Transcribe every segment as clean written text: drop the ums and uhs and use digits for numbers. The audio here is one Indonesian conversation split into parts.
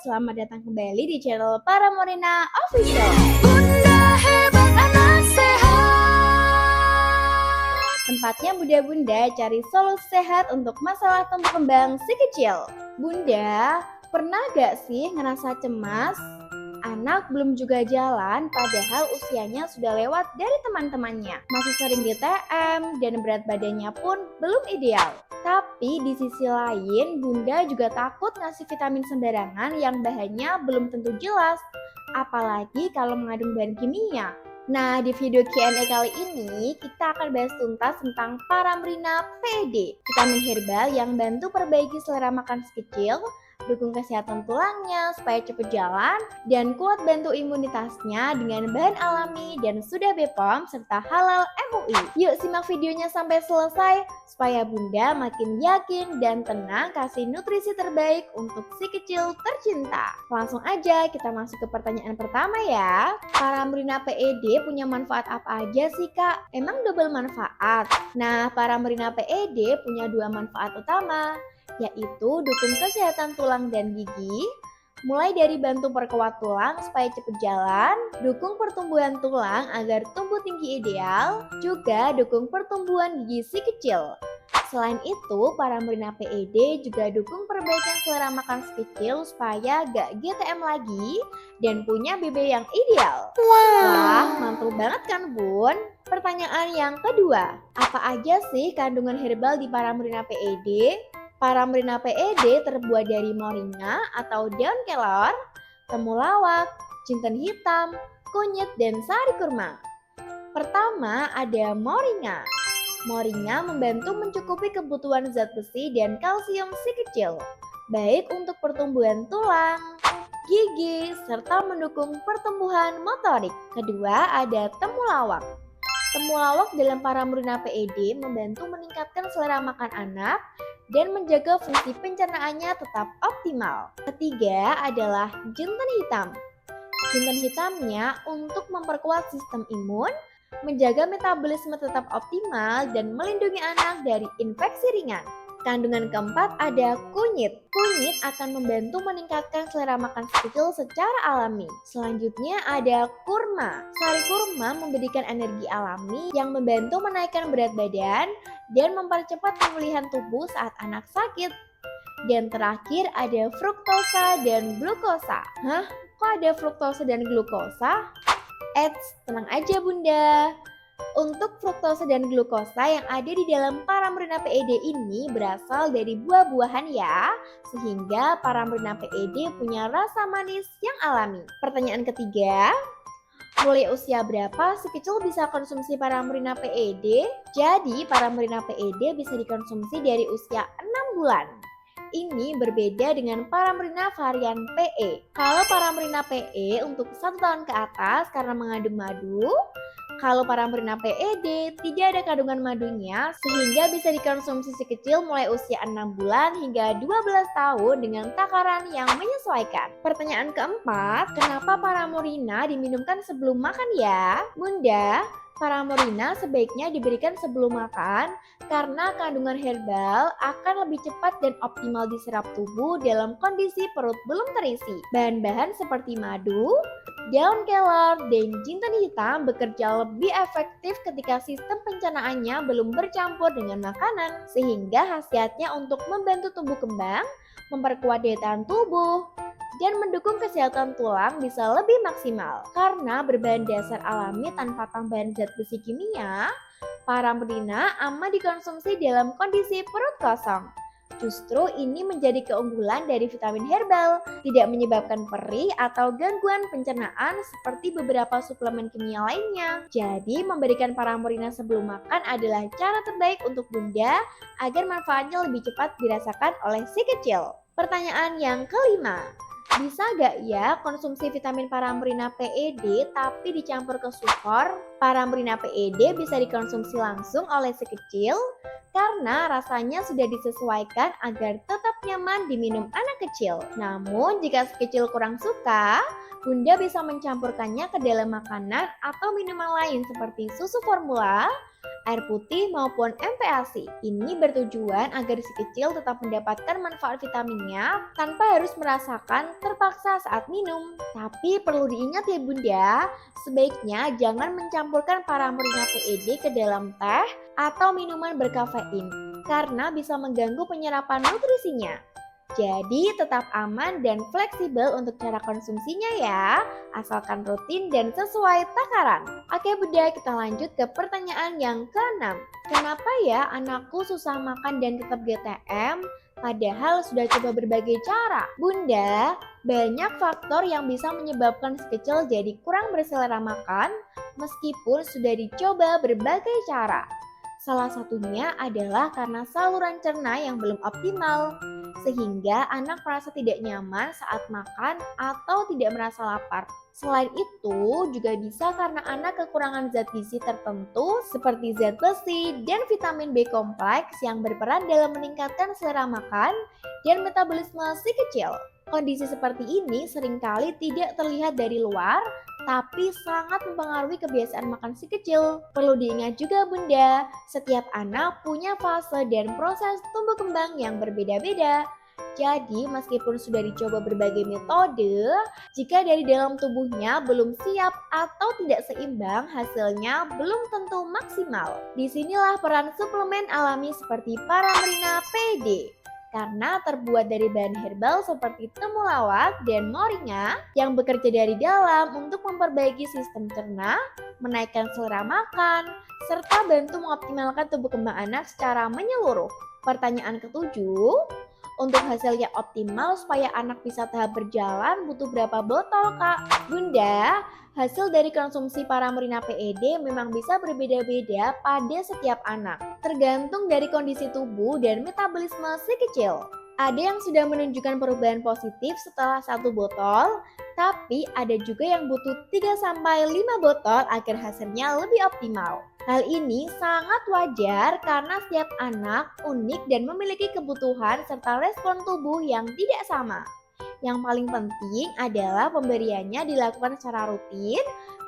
selamat datang kembali di channel Paramorina Official. Bunda hebat anak sehat. Tempatnya bunda-bunda cari solusi sehat untuk masalah tumbuh kembang si kecil. Bunda, pernah gak sih ngerasa cemas? Anak belum juga jalan padahal usianya sudah lewat dari teman-temannya. Masih sering DTM dan berat badannya pun belum ideal. Tapi di sisi lain, bunda juga takut ngasih vitamin sembarangan yang bahannya belum tentu jelas. Apalagi kalau mengandung bahan kimia. Nah, di video Q&A kali ini, kita akan bahas tuntas tentang Paramrina PED, vitamin herbal yang bantu perbaiki selera makan si kecil, dukung kesehatan tulangnya supaya cepat jalan, dan kuat bantu imunitasnya dengan bahan alami dan sudah BPOM serta halal MUI. Yuk simak videonya sampai selesai supaya bunda makin yakin dan tenang kasih nutrisi terbaik untuk si kecil tercinta. Langsung aja kita masuk ke pertanyaan pertama ya. Paramrina PED punya manfaat apa aja sih kak? Emang double manfaat? Nah, Paramrina PED punya dua manfaat utama, yaitu dukung kesehatan tulang dan gigi, mulai dari bantu perkuat tulang supaya cepat jalan, dukung pertumbuhan tulang agar tumbuh tinggi ideal, juga dukung pertumbuhan gigi si kecil. Selain itu, Paramrina PED juga dukung perbaikan selera makan si kecil supaya gak GTM lagi dan punya BB yang ideal. Wah, mantul banget kan bun? Pertanyaan yang kedua, apa aja sih kandungan herbal di Paramrina PED? Paramrina PED terbuat dari moringa atau daun kelor, temulawak, jinten hitam, kunyit, dan sari kurma. Pertama ada moringa. Moringa membantu mencukupi kebutuhan zat besi dan kalsium si kecil, baik untuk pertumbuhan tulang, gigi, serta mendukung pertumbuhan motorik. Kedua ada temulawak. Temulawak dalam Paramrina PED membantu meningkatkan selera makan anak dan menjaga fungsi pencernaannya tetap optimal. Ketiga adalah jinten hitam. Jinten hitamnya untuk memperkuat sistem imun, menjaga metabolisme tetap optimal, dan melindungi anak dari infeksi ringan. Kandungan keempat ada kunyit. Kunyit akan membantu meningkatkan selera makan si kecil secara alami. Selanjutnya ada kurma. Sari kurma memberikan energi alami yang membantu menaikkan berat badan dan mempercepat pemulihan tubuh saat anak sakit. Dan terakhir ada fruktosa dan glukosa. Hah? Kok ada fruktosa dan glukosa? Eits, tenang aja bunda. Untuk fruktosa dan glukosa yang ada di dalam Paramrina PED ini berasal dari buah-buahan ya, sehingga Paramrina PED punya rasa manis yang alami. Pertanyaan ketiga, mulai usia berapa si kecil bisa konsumsi Paramrina PED? Jadi Paramrina PED bisa dikonsumsi dari usia 6 bulan. Ini berbeda dengan Paramrina varian PE. Kalau Paramrina PE untuk 1 tahun ke atas karena mengandung madu, kalau Paramrina PED tidak ada kandungan madunya sehingga bisa dikonsumsi si kecil mulai usia 6 bulan hingga 12 tahun dengan takaran yang menyesuaikan. Pertanyaan keempat, kenapa Paramorina diminumkan sebelum makan ya? Bunda, Paramorina sebaiknya diberikan sebelum makan karena kandungan herbal akan lebih cepat dan optimal diserap tubuh dalam kondisi perut belum terisi. Bahan-bahan seperti madu, daun kelor, dan jinten hitam bekerja lebih efektif ketika sistem pencernaannya belum bercampur dengan makanan, sehingga khasiatnya untuk membantu tumbuh kembang, memperkuat daya tahan tubuh, dan mendukung kesehatan tulang bisa lebih maksimal. Karena berbahan dasar alami tanpa tambahan zat besi kimia, Paramrina aman dikonsumsi dalam kondisi perut kosong. Justru ini menjadi keunggulan dari vitamin herbal, tidak menyebabkan perih atau gangguan pencernaan seperti beberapa suplemen kimia lainnya. Jadi memberikan Paramorina sebelum makan adalah cara terbaik untuk bunda agar manfaatnya lebih cepat dirasakan oleh si kecil. Pertanyaan yang kelima, bisa gak ya konsumsi vitamin Paramrina PED tapi dicampur ke sufor? Paramrina PED bisa dikonsumsi langsung oleh si kecil karena rasanya sudah disesuaikan agar tetap nyaman diminum anak kecil. Namun jika si kecil kurang suka, bunda bisa mencampurkannya ke dalam makanan atau minuman lain seperti susu formula air putih maupun MPASI. Ini bertujuan agar si kecil tetap mendapatkan manfaat vitaminnya tanpa harus merasakan terpaksa saat minum. Tapi perlu diingat ya Bunda, sebaiknya jangan mencampurkan Paramurina PED ke dalam teh atau minuman berkafein karena bisa mengganggu penyerapan nutrisinya. Jadi tetap aman dan fleksibel untuk cara konsumsinya ya, asalkan rutin dan sesuai takaran. Oke Bunda, kita lanjut ke pertanyaan yang ke-6. Kenapa ya anakku susah makan dan tetap GTM? Padahal sudah coba berbagai cara. Bunda, banyak faktor yang bisa menyebabkan si kecil jadi kurang berselera makan meskipun sudah dicoba berbagai cara. Salah satunya adalah karena saluran cerna yang belum optimal, sehingga anak merasa tidak nyaman saat makan atau tidak merasa lapar. Selain itu, juga bisa karena anak kekurangan zat gizi tertentu seperti zat besi dan vitamin B kompleks yang berperan dalam meningkatkan selera makan dan metabolisme si kecil. Kondisi seperti ini seringkali tidak terlihat dari luar, tapi sangat mempengaruhi kebiasaan makan si kecil. Perlu diingat juga Bunda, setiap anak punya fase dan proses tumbuh kembang yang berbeda-beda. Jadi meskipun sudah dicoba berbagai metode, jika dari dalam tubuhnya belum siap atau tidak seimbang, hasilnya belum tentu maksimal. Disinilah peran suplemen alami seperti Paramurina PED. Karena terbuat dari bahan herbal seperti temulawak dan moringa yang bekerja dari dalam untuk memperbaiki sistem cerna, menaikkan selera makan, serta bantu mengoptimalkan tumbuh kembang anak secara menyeluruh. Pertanyaan ketujuh, untuk hasil yang optimal supaya anak bisa tahap berjalan butuh berapa botol Kak? Bunda, hasil dari konsumsi Paramurina PED memang bisa berbeda-beda pada setiap anak, tergantung dari kondisi tubuh dan metabolisme si kecil. Ada yang sudah menunjukkan perubahan positif setelah 1 botol, tapi ada juga yang butuh 3-5 botol agar hasilnya lebih optimal. Hal ini sangat wajar karena setiap anak unik dan memiliki kebutuhan serta respon tubuh yang tidak sama. Yang paling penting adalah pemberiannya dilakukan secara rutin,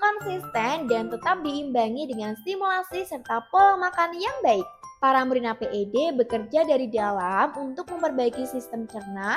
konsisten, dan tetap diimbangi dengan stimulasi serta pola makan yang baik. Paramurina PED bekerja dari dalam untuk memperbaiki sistem cerna,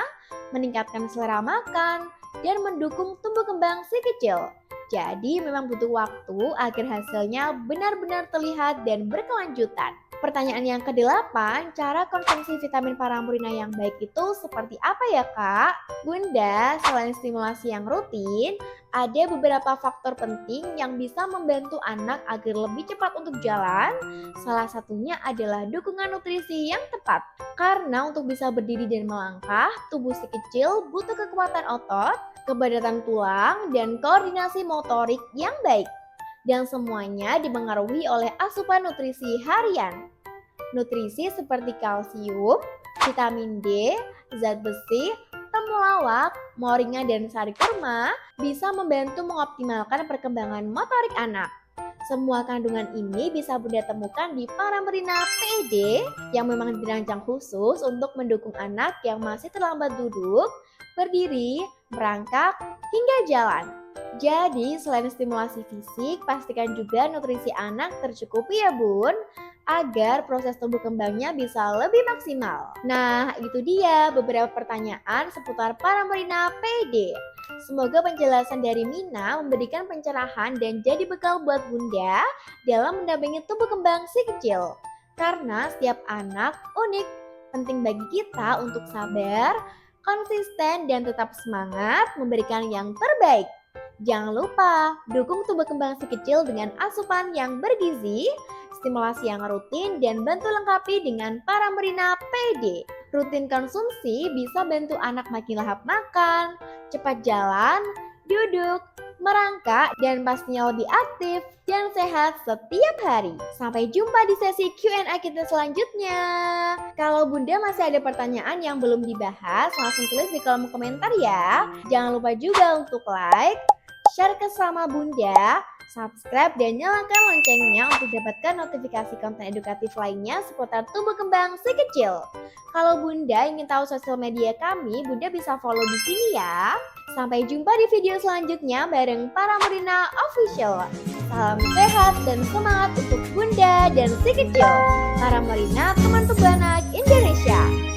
meningkatkan selera makan, dan mendukung tumbuh kembang si kecil. Jadi memang butuh waktu agar hasilnya benar-benar terlihat dan berkelanjutan. Pertanyaan yang ke-8, cara konsumsi vitamin Paramurina yang baik itu seperti apa ya Kak? Bunda, selain stimulasi yang rutin, ada beberapa faktor penting yang bisa membantu anak agar lebih cepat untuk jalan. Salah satunya adalah dukungan nutrisi yang tepat. Karena untuk bisa berdiri dan melangkah, tubuh si kecil butuh kekuatan otot, kepadatan tulang, dan koordinasi motorik yang baik. Dan semuanya dipengaruhi oleh asupan nutrisi harian. Nutrisi seperti kalsium, vitamin D, zat besi, temulawak, moringa, dan sari kurma bisa membantu mengoptimalkan perkembangan motorik anak. Semua kandungan ini bisa Bunda temukan di Paramurina PED yang memang dirancang khusus untuk mendukung anak yang masih terlambat duduk, berdiri, merangkak, hingga jalan. Jadi selain stimulasi fisik, pastikan juga nutrisi anak tercukupi ya Bun, agar proses tumbuh kembangnya bisa lebih maksimal. Nah, itu dia beberapa pertanyaan seputar Paramurina PED. Semoga penjelasan dari Mina memberikan pencerahan dan jadi bekal buat Bunda dalam mendampingi tumbuh kembang si kecil. Karena setiap anak unik, penting bagi kita untuk sabar, konsisten, dan tetap semangat memberikan yang terbaik. Jangan lupa dukung tumbuh kembang si kecil dengan asupan yang bergizi, stimulasi yang rutin, dan bantu lengkapi dengan Paramurina PED. Rutin konsumsi bisa bantu anak makin lahap makan, cepat jalan, duduk, merangkak, dan pastinya lebih aktif dan sehat setiap hari. Sampai jumpa di sesi Q&A kita selanjutnya. Kalau Bunda masih ada pertanyaan yang belum dibahas, langsung tulis di kolom komentar ya. Jangan lupa juga untuk like, share ke sama Bunda, Subscribe dan nyalakan loncengnya untuk dapatkan notifikasi konten edukatif lainnya seputar tumbuh kembang si kecil. Kalau Bunda ingin tahu sosial media kami, Bunda bisa follow di sini ya. Sampai jumpa di video selanjutnya bareng para Murina Official. Salam sehat dan semangat untuk Bunda dan si kecil. Para Murina, teman tumbuh anak Indonesia.